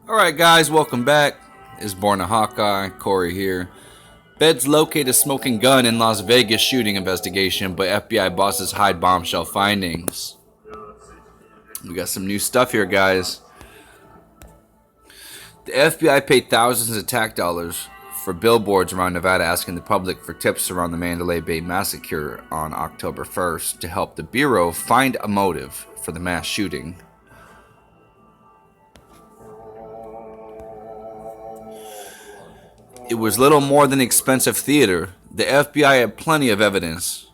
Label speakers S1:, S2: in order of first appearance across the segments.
S1: Alright guys, welcome back. It's Born a Hawkeye, Corey here. Feds locate a smoking gun in Las Vegas shooting investigation, but FBI bosses hide bombshell findings. We got some new stuff here, guys. The FBI paid thousands of tax dollars for billboards around Nevada asking the public for tips around the Mandalay Bay massacre on October 1st to help the Bureau find a motive for the mass shooting. It was little more than expensive theater. The FBI had plenty of evidence,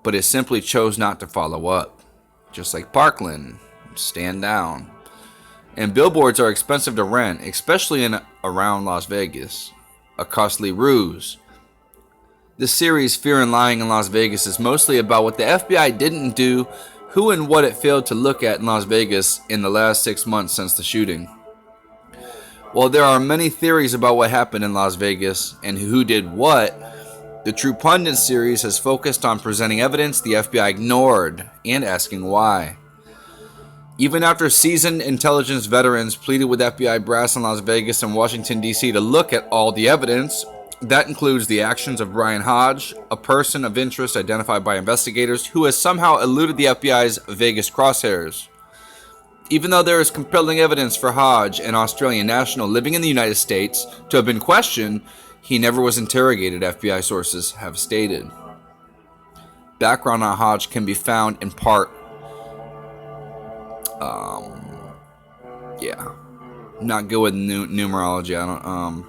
S1: but it simply chose not to follow up. Just like Parkland, stand down. And billboards are expensive to rent, especially in around Las Vegas. A costly ruse. This series, Fear and Lying in Las Vegas, is mostly about what the FBI didn't do, who and what it failed to look at in Las Vegas in the last 6 months since the shooting. While there are many theories about what happened in Las Vegas and who did what, the True Pundit series has focused on presenting evidence the FBI ignored and asking why. Even after seasoned intelligence veterans pleaded with FBI brass in Las Vegas and Washington, D.C. to look at all the evidence, that includes the actions of Brian Hodge, a person of interest identified by investigators who has somehow eluded the FBI's Vegas crosshairs. Even though there is compelling evidence for Hodge, an Australian national living in the United States, to have been questioned, he never was interrogated, FBI sources have stated. Background on Hodge can be found in part. Not good with numerology. I don't.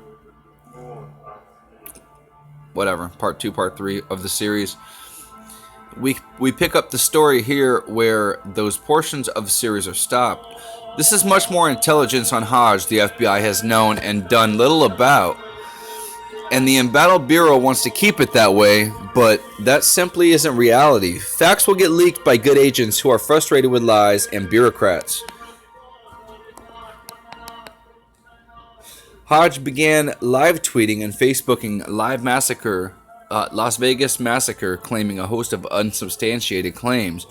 S1: Whatever. Part 2, Part 3 of the series. We pick up the story here where those portions of the series are stopped. This is much more intelligence on Hodge the FBI has known and done little about. And the Embattled Bureau wants to keep it that way, but that simply isn't reality. Facts will get leaked by good agents who are frustrated with lies and bureaucrats. Hodge began live tweeting and Facebooking Las Vegas massacre, claiming a host of unsubstantiated claims.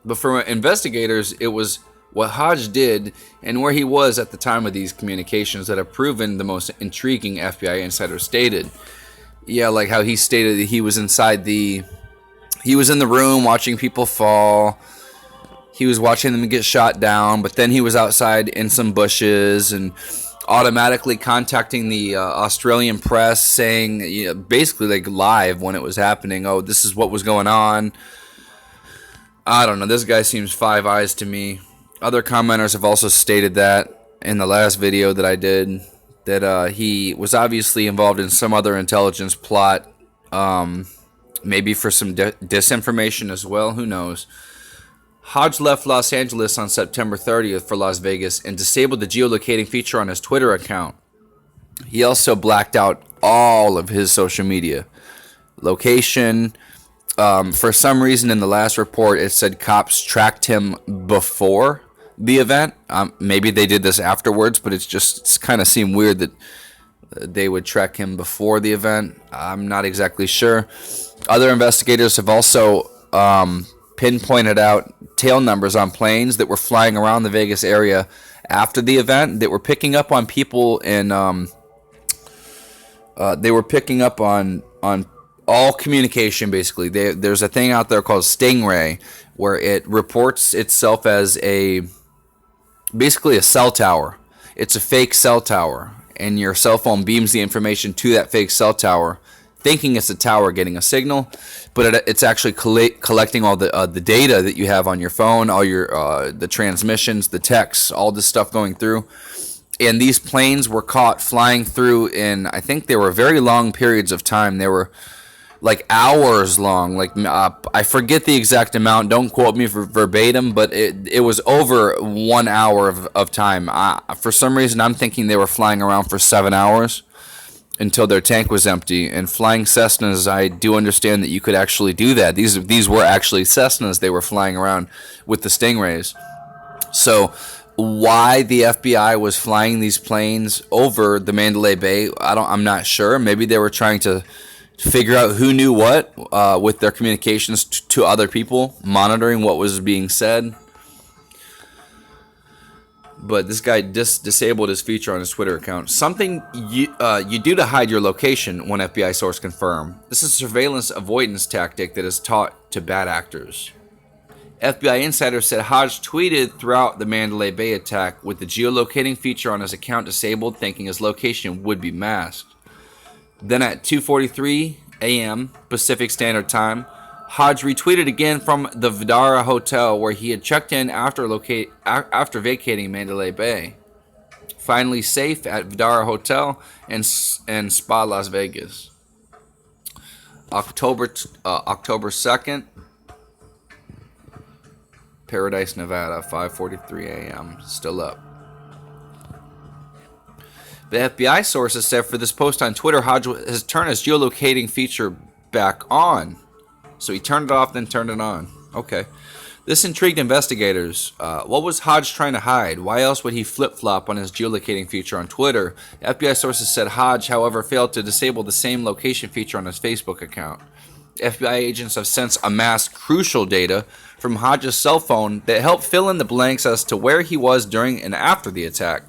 S1: But for investigators, it was what Hodge did and where he was at the time of these communications that have proven the most intriguing, FBI insider stated. Yeah, like how he stated that he was in the room watching people fall. He was watching them get shot down, but then he was outside in some bushes and automatically contacting the Australian press saying, basically like live when it was happening, oh, this is what was going on. I don't know. This guy seems Five Eyes to me. Other commenters have also stated that in the last video that I did, that he was obviously involved in some other intelligence plot, maybe for some disinformation as well. Who knows? Hodge left Los Angeles on September 30th for Las Vegas and disabled the geolocating feature on his Twitter account. He also blacked out all of his social media. Location. For some reason in the last report it said cops tracked him before the event. Maybe they did this afterwards, but it's kind of seemed weird that they would track him before the event. I'm not exactly sure. Other investigators have also pinpointed out tail numbers on planes that were flying around the Vegas area after the event that were picking up on people in they were picking up on all communication. Basically, there's a thing out there called Stingray where it reports itself as basically a cell tower. It's a fake cell tower, and your cell phone beams the information to that fake cell tower, thinking it's a tower getting a signal, but it's actually collecting all the data that you have on your phone, all your the transmissions, the texts, all this stuff going through. And these planes were caught flying through in, I think they were very long periods of time. They were like hours long. Like I forget the exact amount. Don't quote me for verbatim, but it was over 1 hour of time. For some reason, I'm thinking they were flying around for 7 hours until their tank was empty. And flying Cessnas, I do understand that you could actually do that. These were actually Cessnas they were flying around with the Stingrays. So why the FBI was flying these planes over the Mandalay Bay, I'm not sure. Maybe they were trying to figure out who knew what with their communications to other people, monitoring what was being said. But this guy disabled his feature on his Twitter account. Something you do to hide your location, one FBI source confirmed. This is a surveillance avoidance tactic that is taught to bad actors. FBI insider said Hodge tweeted throughout the Mandalay Bay attack with the geolocating feature on his account disabled, thinking his location would be masked. Then at 2:43 a.m. Pacific Standard Time, Hodge retweeted again from the Vdara Hotel where he had checked in after vacating Mandalay Bay. Finally safe at Vdara Hotel and Spa Las Vegas. October 2nd, Paradise, Nevada, 5:43 a.m. Still up. The FBI sources said for this post on Twitter, Hodge has turned his geolocating feature back on. So he turned it off, then turned it on. Okay. This intrigued investigators. What was Hodge trying to hide? Why else would he flip-flop on his geolocating feature on Twitter? FBI sources said Hodge, however, failed to disable the same location feature on his Facebook account. FBI agents have since amassed crucial data from Hodge's cell phone that helped fill in the blanks as to where he was during and after the attack.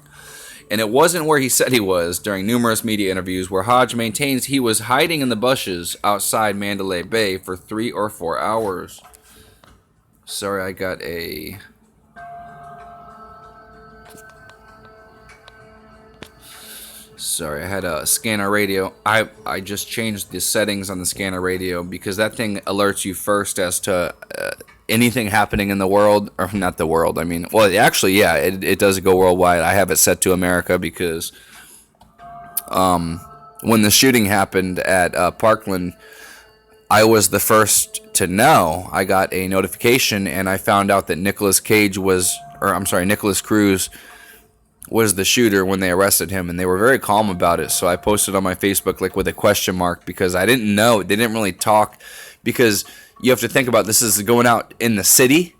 S1: And it wasn't where he said he was during numerous media interviews, where Hodge maintains he was hiding in the bushes outside Mandalay Bay for 3 or 4 hours. Sorry, I got a... Sorry, I had a scanner radio. I just changed the settings on the scanner radio because that thing alerts you first as to anything happening in the world, or not the world. I mean, well, actually, yeah, it does go worldwide. I have it set to America because when the shooting happened at Parkland, I was the first to know. I got a notification and I found out that Nicolas Cruz was the shooter when they arrested him, and they were very calm about it. So I posted on my Facebook like with a question mark because I didn't know. They didn't really talk because you have to think about this is going out in the city.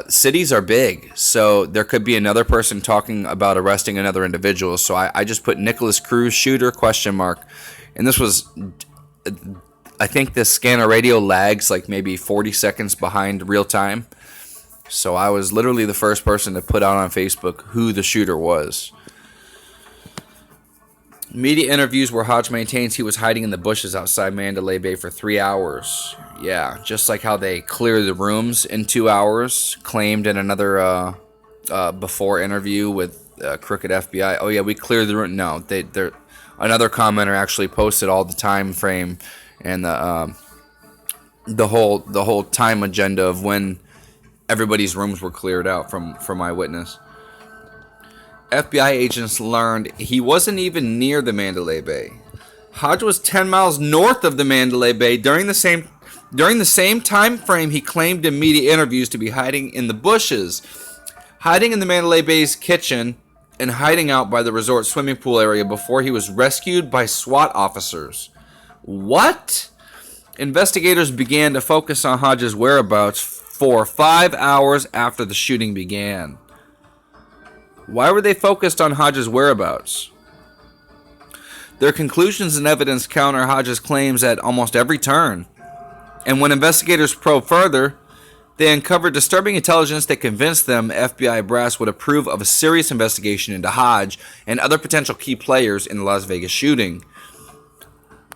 S1: Cities are big, so there could be another person talking about arresting another individual. So I just put Nicolas Cruz shooter question mark, and this was, I think the scanner radio lags like maybe 40 seconds behind real time. So I was literally the first person to put out on Facebook who the shooter was. Media interviews where Hodge maintains he was hiding in the bushes outside Mandalay Bay for 3 hours. Yeah, just like how they cleared the rooms in 2 hours, claimed in another before interview with Crooked FBI. Oh yeah, we cleared the room. No, another commenter actually posted all the time frame and the whole time agenda of when everybody's rooms were cleared out from Eyewitness. FBI agents learned he wasn't even near the Mandalay Bay. Hodge was 10 miles north of the Mandalay Bay during the same time frame he claimed in media interviews to be hiding in the bushes, hiding in the Mandalay Bay's kitchen, and hiding out by the resort swimming pool area before he was rescued by SWAT officers. What? Investigators began to focus on Hodge's whereabouts for 5 hours after the shooting began. Why were they focused on Hodge's whereabouts? Their conclusions and evidence counter Hodge's claims at almost every turn. And when investigators probed further, they uncovered disturbing intelligence that convinced them FBI brass would approve of a serious investigation into Hodge and other potential key players in the Las Vegas shooting.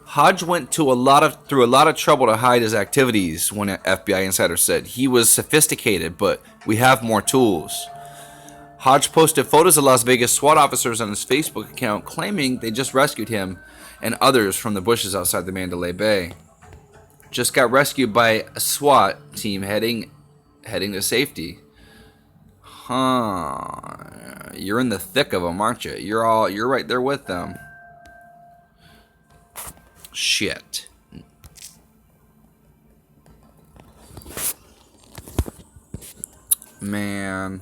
S1: Hodge went through a lot of trouble to hide his activities, one FBI insider said. He was sophisticated, but we have more tools. Hodge posted photos of Las Vegas SWAT officers on his Facebook account claiming they just rescued him and others from the bushes outside the Mandalay Bay. Just got rescued by a SWAT team heading to safety. Huh. You're in the thick of them, aren't you? You're right there with them. Shit. Man.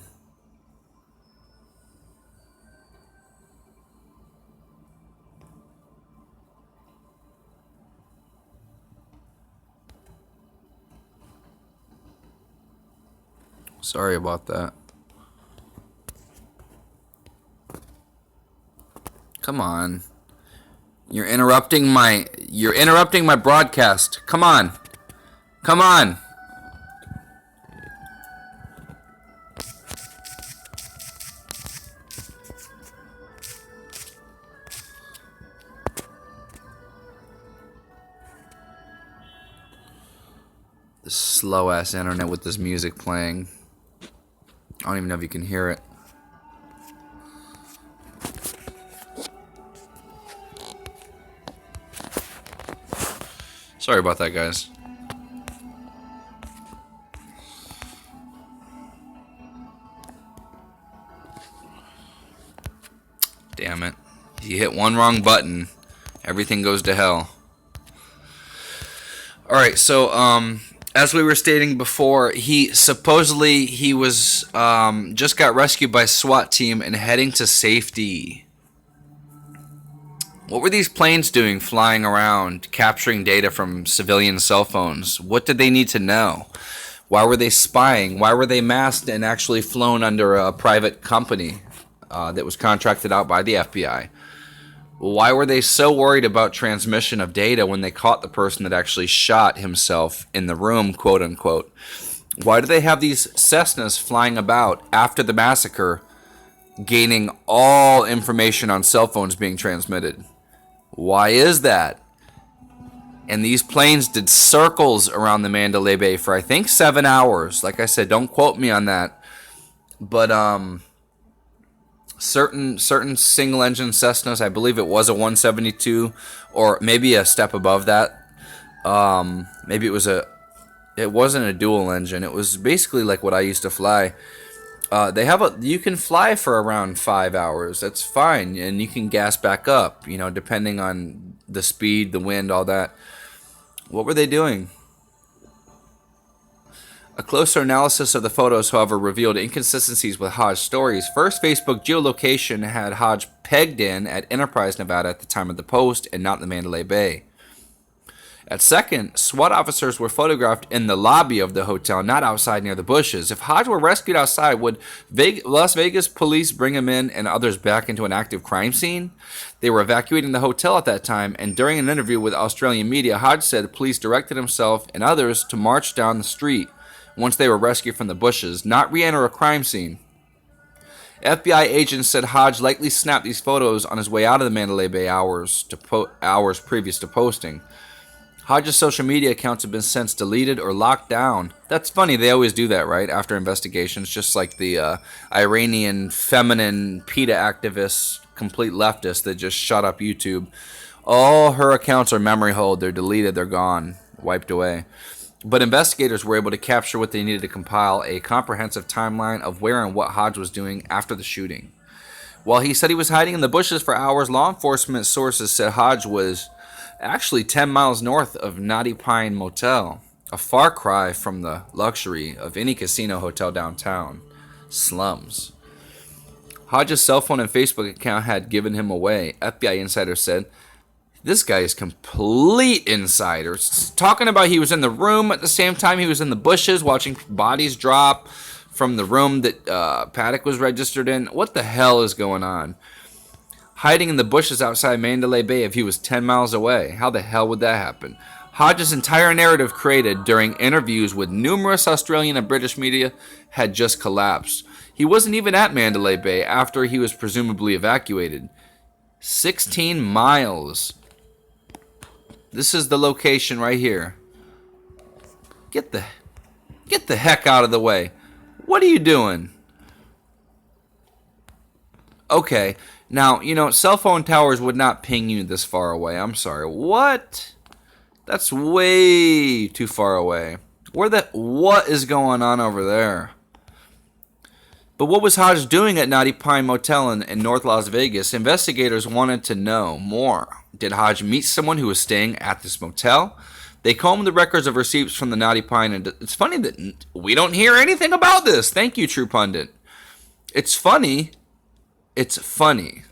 S1: Sorry about that. Come on. You're interrupting my broadcast. Come on. Come on. Slow ass internet with this music playing. I don't even know if you can hear it. Sorry about that, guys. Damn it. You hit one wrong button, everything goes to hell. Alright, so, as we were stating before, he was just got rescued by SWAT team and heading to safety. What were these planes doing flying around, capturing data from civilian cell phones? What did they need to know? Why were they spying? Why were they masked and actually flown under a private company that was contracted out by the FBI? Why were they so worried about transmission of data when they caught the person that actually shot himself in the room, quote unquote? Why do they have these Cessnas flying about after the massacre, gaining all information on cell phones being transmitted? Why is that? And these planes did circles around the Mandalay Bay for I think 7 hours. Like I said, don't quote me on that. But certain single engine Cessnas, I believe it was a 172 or maybe a step above that. Maybe it wasn't a dual engine. It was basically like what I used to fly. You can fly for around 5 hours. That's fine, and you can gas back up, depending on the speed, the wind, all that. What were they doing? A closer analysis of the photos, however, revealed inconsistencies with Hodge's stories. First, Facebook geolocation had Hodge pegged in at Enterprise, Nevada at the time of the post, and not the Mandalay Bay. At second, SWAT officers were photographed in the lobby of the hotel, not outside near the bushes. If Hodge were rescued outside, would Las Vegas police bring him in and others back into an active crime scene? They were evacuating the hotel at that time, and during an interview with Australian media, Hodge said police directed himself and others to march down the street once they were rescued from the bushes, not re-enter a crime scene. FBI agents said Hodge likely snapped these photos on his way out of the Mandalay Bay hours previous to posting. Hodge's social media accounts have been since deleted or locked down. That's funny, they always do that, right? After investigations, just like the Iranian feminine PETA activist, complete leftist that just shut up YouTube. All her accounts are memory hold. They're deleted, they're gone, wiped away. But investigators were able to capture what they needed to compile a comprehensive timeline of where and what Hodge was doing after the shooting. While he said he was hiding in the bushes for hours, law enforcement sources said Hodge was actually 10 miles north of Knotty Pine Motel, a far cry from the luxury of any casino hotel downtown. Slums. Hodge's cell phone and Facebook account had given him away. FBI insiders said, this guy is complete insider. Talking about he was in the room at the same time he was in the bushes watching bodies drop from the room that Paddock was registered in. What the hell is going on? Hiding in the bushes outside Mandalay Bay if he was 10 miles away. How the hell would that happen? Hodge's entire narrative created during interviews with numerous Australian and British media had just collapsed. He wasn't even at Mandalay Bay after he was presumably evacuated. 16 miles. This is the location right here. Get the heck out of the way. What are you doing? Okay. Now, cell phone towers would not ping you this far away. I'm sorry. What? That's way too far away. What is going on over there? But what was Hodge doing at Knotty Pine Motel in North Las Vegas? Investigators wanted to know more. Did Hodge meet someone who was staying at this motel? They combed the records of receipts from the Knotty Pine, and it's funny that we don't hear anything about this. Thank you, True Pundit. It's funny. It's funny.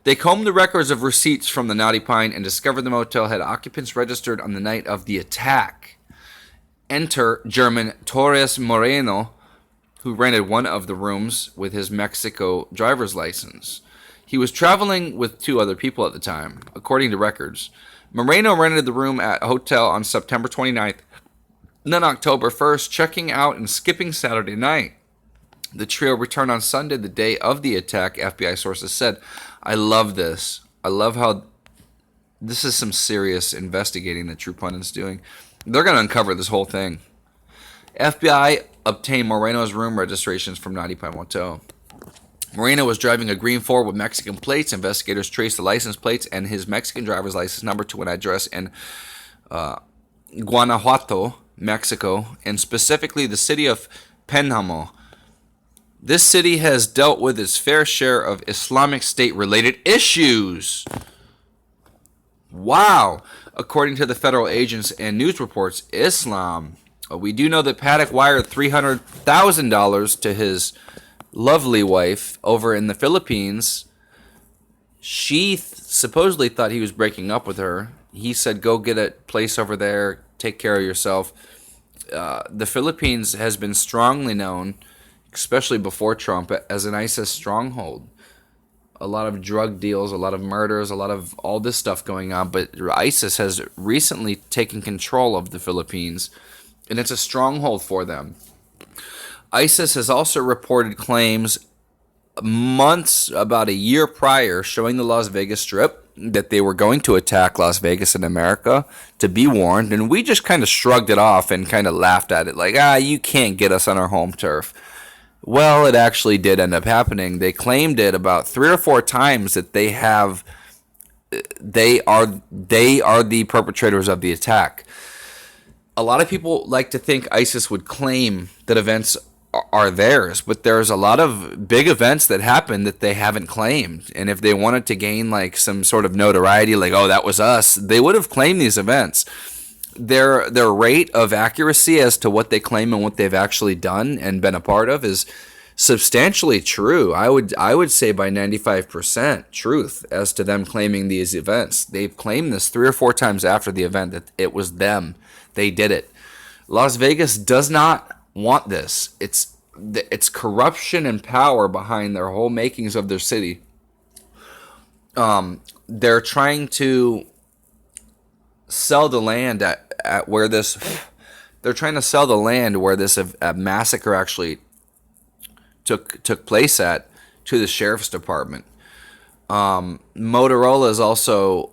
S1: They combed the records of receipts from the Knotty Pine and discovered the motel had occupants registered on the night of the attack. Enter German Torres Moreno, who rented one of the rooms with his Mexico driver's license. He was traveling with two other people at the time, according to records. Moreno rented the room at a hotel on September 29th, then October 1st, checking out and skipping Saturday night. The trio returned on Sunday, the day of the attack, FBI sources said. I love this. I love how this is some serious investigating that True Pundit's doing. They're going to uncover this whole thing. FBI obtained Moreno's room registrations from 90.10. Moreno was driving a green Ford with Mexican plates. Investigators traced the license plates and his Mexican driver's license number to an address in Guanajuato, Mexico, and specifically the city of Pénjamo. This city has dealt with its fair share of Islamic State-related issues. Wow. According to the federal agents and news reports, Islam. We do know that Paddock wired $300,000 to his lovely wife over in the Philippines. She supposedly thought he was breaking up with her. He said, go get a place over there, take care of yourself. The Philippines has been strongly known, especially before Trump, as an ISIS stronghold. A lot of drug deals, a lot of murders, a lot of all this stuff going on. But ISIS has recently taken control of the Philippines, and it's a stronghold for them. ISIS has also reported claims months, about a year prior, showing the Las Vegas Strip that they were going to attack Las Vegas in America, to be warned. And we just kind of shrugged it off and kind of laughed at it like, you can't get us on our home turf. Well, it actually did end up happening. They claimed it about 3 or 4 times that they are the perpetrators of the attack. A lot of people like to think ISIS would claim that events are theirs, but there's a lot of big events that happen that they haven't claimed. And if they wanted to gain like some sort of notoriety, like, that was us, they would have claimed these events. Their rate of accuracy as to what they claim and what they've actually done and been a part of is substantially true. I would say by 95% truth as to them claiming these events. They've claimed this 3 or 4 times after the event that it was them. They did it. Las Vegas does not want this. It's corruption and power behind their whole makings of their city. They're trying to sell the land at where this. They're trying to sell the land where this massacre actually took place at to the sheriff's department. Motorola is also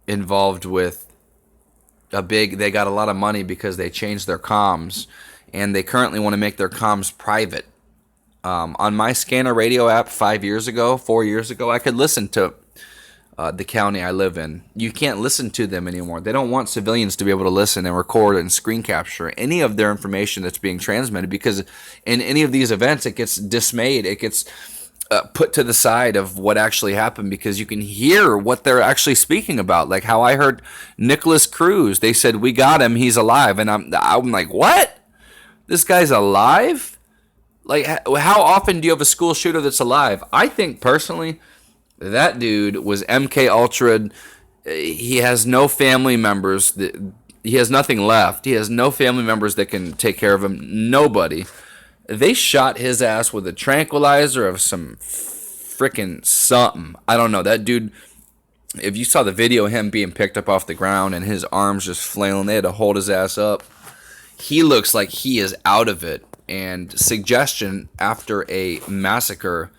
S1: involved with they got a lot of money because they changed their comms, and they currently want to make their comms private. On my Scanner radio app 4 years ago, I could listen to the county I live in. You can't listen to them anymore. They don't want civilians to be able to listen and record and screen capture any of their information that's being transmitted, because in any of these events, it gets dismayed. It gets put to the side of what actually happened, because you can hear what they're actually speaking about. Like how I heard Nicholas Cruz. They said, we got him, he's alive. And I'm like, what? This guy's alive? Like, how often do you have a school shooter that's alive? I think personally that dude was MK Ultra. He has no family members. He has nothing left. He has no family members that can take care of him. Nobody. They shot his ass with a tranquilizer of some freaking something. I don't know. That dude, if you saw the video of him being picked up off the ground and his arms just flailing, they had to hold his ass up. He looks like he is out of it. And suggestion after a massacre,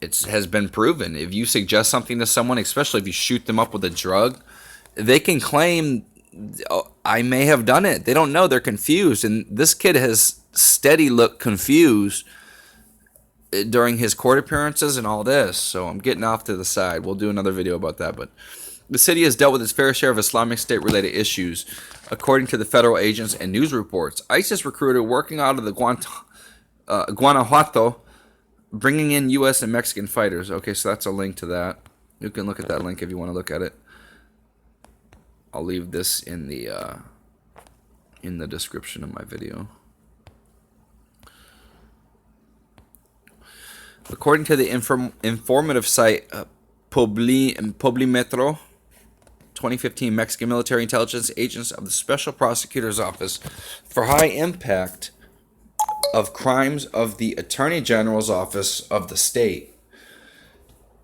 S1: it has been proven. If you suggest something to someone, especially if you shoot them up with a drug, they can claim, I may have done it. They don't know. They're confused. And this kid has steady looked confused during his court appearances and all this. So I'm getting off to the side. We'll do another video about that. But the city has dealt with its fair share of Islamic State-related issues, according to the federal agents and news reports. ISIS recruiter working out of the Guanajuato, bringing in U.S. and Mexican fighters. Okay, so that's a link to that. You can look at that link if you want to look at it. I'll leave this in the description of my video. According to the informative site Publimetro, 2015 Mexican military intelligence agents of the Special Prosecutor's Office for High Impact of Crimes of the Attorney General's Office of the state,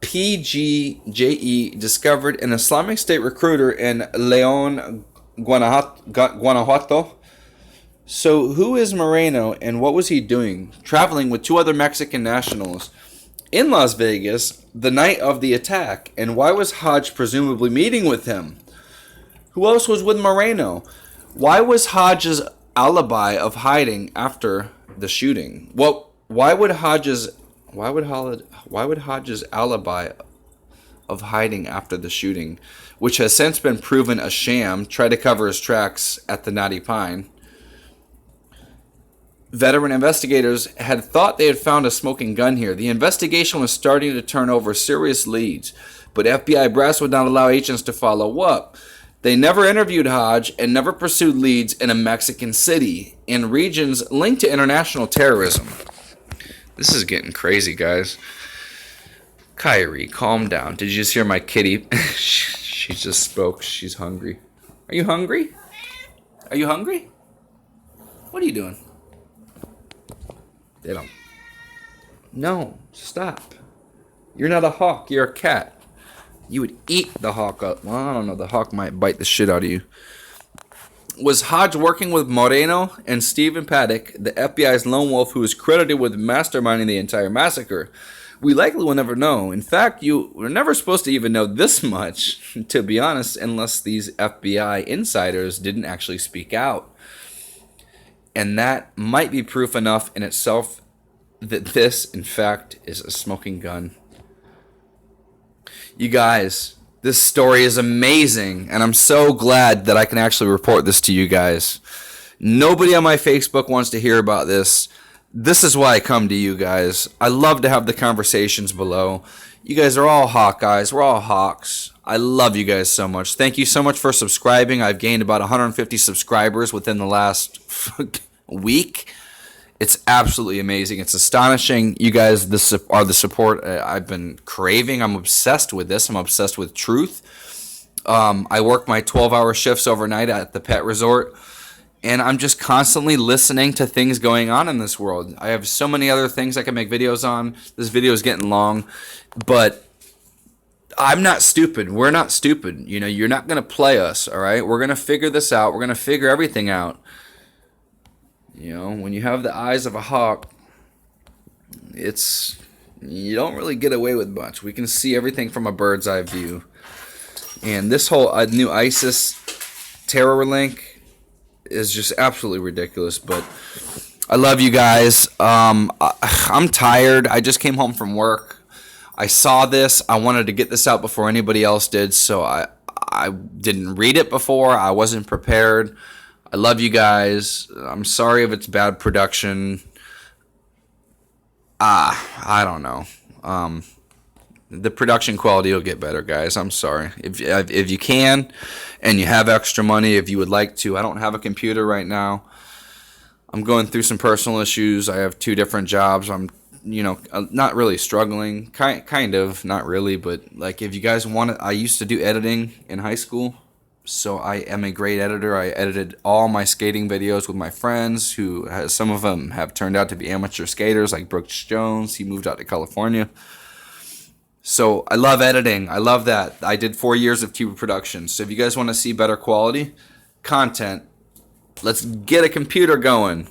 S1: PGJE, discovered an Islamic State recruiter in Leon, Guanajuato. So who is Moreno and what was he doing, traveling with 2 other Mexican nationals in Las Vegas the night of the attack? And why was Hodge presumably meeting with him? Who else was with Moreno? Why was Hodges' alibi of hiding after the shooting? Well, why would Hodges' alibi of hiding after the shooting, which has since been proven a sham, try to cover his tracks at the Knotty Pine? Veteran investigators had thought they had found a smoking gun here. The investigation was starting to turn over serious leads, but FBI brass would not allow agents to follow up. They never interviewed Hodge and never pursued leads in a Mexican city in regions linked to international terrorism. This is getting crazy, guys. Kyrie, calm down. Did you just hear my kitty? She just spoke. She's hungry. Are you hungry? Are you hungry? What are you doing? They don't. No, stop. You're not a hawk. You're a cat. You would eat the hawk up. Well, I don't know. The hawk might bite the shit out of you. Was Hodge working with Moreno and Stephen Paddock, the FBI's lone wolf who is credited with masterminding the entire massacre? We likely will never know. In fact, you were never supposed to even know this much, to be honest, unless these FBI insiders didn't actually speak out. And that might be proof enough in itself that this, in fact, is a smoking gun. You guys, this story is amazing, and I'm so glad that I can actually report this to you guys. Nobody on my Facebook wants to hear about this. This is why I come to you guys. I love to have the conversations below. You guys are all Hawkeyes. We're all Hawks. I love you guys so much. Thank you so much for subscribing. I've gained about 150 subscribers within the last week. It's absolutely amazing. It's astonishing. You guys are the support I've been craving. I'm obsessed with this. I'm obsessed with truth. I work my 12-hour shifts overnight at the pet resort, and I'm just constantly listening to things going on in this world. I have so many other things I can make videos on. This video is getting long, but I'm not stupid. We're not stupid. You know, you're not going to play us, all right? We're going to figure this out. We're going to figure everything out. You know, when you have the eyes of a hawk, you don't really get away with much. We can see everything from a bird's eye view. And this whole new ISIS terror link is just absolutely ridiculous. But I love you guys. I'm tired. I just came home from work. I saw this. I wanted to get this out before anybody else did, so I didn't read it before. I wasn't prepared. I love you guys. I'm sorry if it's bad production. I don't know. The production quality will get better, guys. I'm sorry. If you can and you have extra money, if you would like to. I don't have a computer right now. I'm going through some personal issues. I have 2 different jobs. I'm not really struggling. Kind of, not really, but like if you guys want it, I used to do editing in high school. So I am a great editor. I edited all my skating videos with my friends, who some of them have turned out to be amateur skaters, like Brooks Jones. He moved out to California. So I love editing. I love that. I did 4 years of TV production. So if you guys want to see better quality content, let's get a computer going.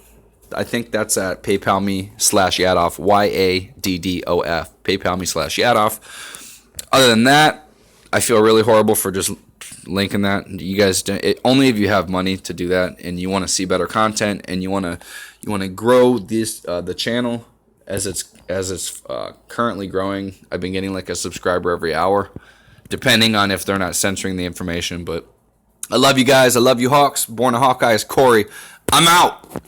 S1: I think that's at PayPal me/Yadov, YADDOF, PayPal me/Yadov. Other than that, I feel really horrible for just linking that. You guys only if you have money to do that, and you want to see better content, and you want to grow the channel as it's currently growing. I've been getting like a subscriber every hour, depending on if they're not censoring the information. But I love you guys. I love you, Hawks. Born a Hawkeye is Corey. I'm out.